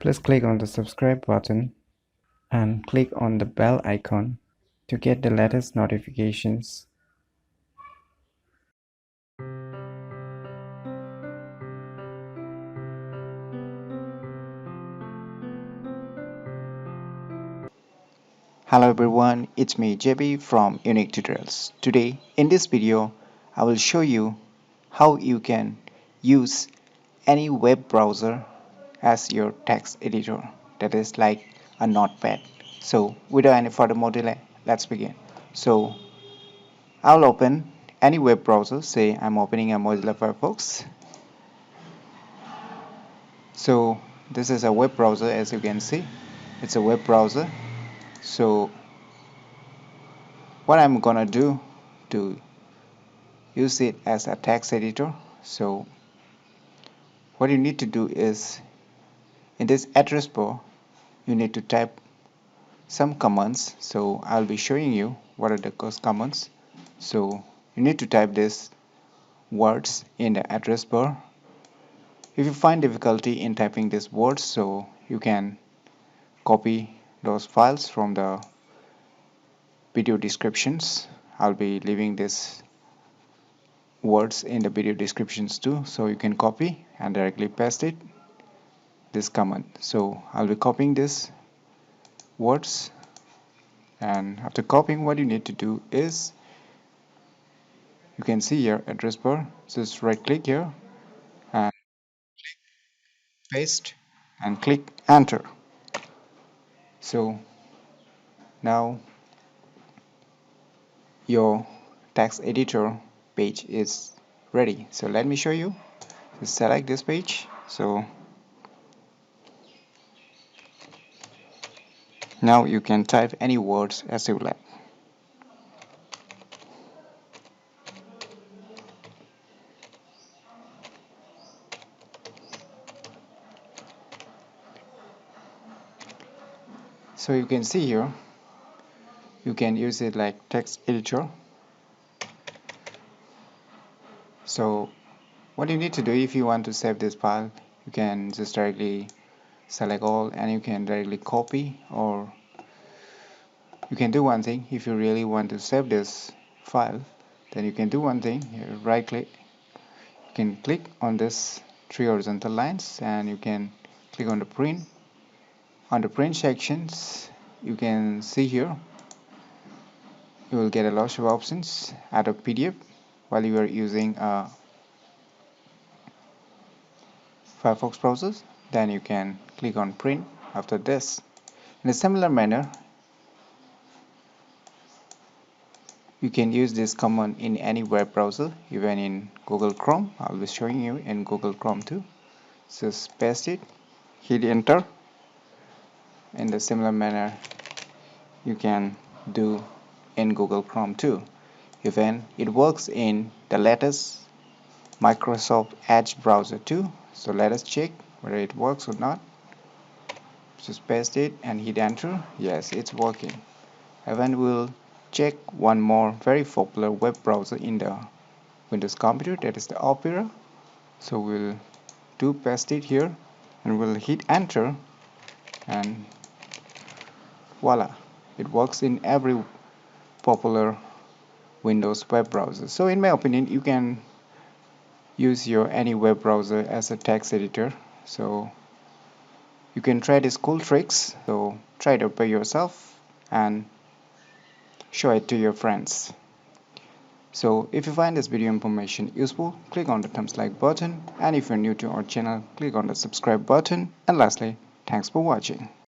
Please click on the subscribe button and click on the bell icon to get the latest notifications. Hello everyone, it's me JB from UniqueTutorials. Today in this video I will show you how you can use any web browser as your text editor, that is like a notepad. So without any further delay, let's begin. So I'll open any web browser. Say I'm opening a Mozilla Firefox. So this is a web browser, as you can see. It's a web browser. So what I'm gonna do to use it as a text editor, so what you need to do is in this address bar you need to type some commands. So I'll be showing you what are those commands. So you need to type these words in the address bar. If you find difficulty in typing these words, so you can copy those files from the video descriptions. I'll be leaving these words in the video descriptions too, so you can copy and directly paste it this command. So I'll be copying this words, and after copying, what you need to do is you can see your address bar, just right click here and paste and click enter. So now your text editor page is ready. So let me show you. Just select this page. So now you can type any words as you like. So you can see here, you can use it like text editor. So what you need to do, if you want to save this file, you can just directly select all and you can directly copy, or you can do one thing. If you really want to save this file, then you can do one thing here, right click, you can click on this three horizontal lines and you can click on the print. On the print sections, you can see here you will get a lot of options. Add a PDF while you are using a Firefox browser, then you can click on print after this. In a similar manner, you can use this command in any web browser, even in Google Chrome. I'll be showing you in Google Chrome too. Just paste it, hit enter. In the similar manner, you can do in Google Chrome too. Even it works in the latest Microsoft Edge browser too. So let us check whether it works or not. Just paste it and hit enter. Yes, it's working. Even we'll check one more very popular web browser in the Windows computer, that is the Opera. So we'll do paste it here and we'll hit enter, and voila, it works in every popular Windows web browser. So in my opinion, you can use your any web browser as a text editor. So you can try these cool tricks. So try it out by yourself and show it to your friends. So if you find this video information useful, click on the thumbs like button, and if you're new to our channel, click on the subscribe button, and lastly, thanks for watching.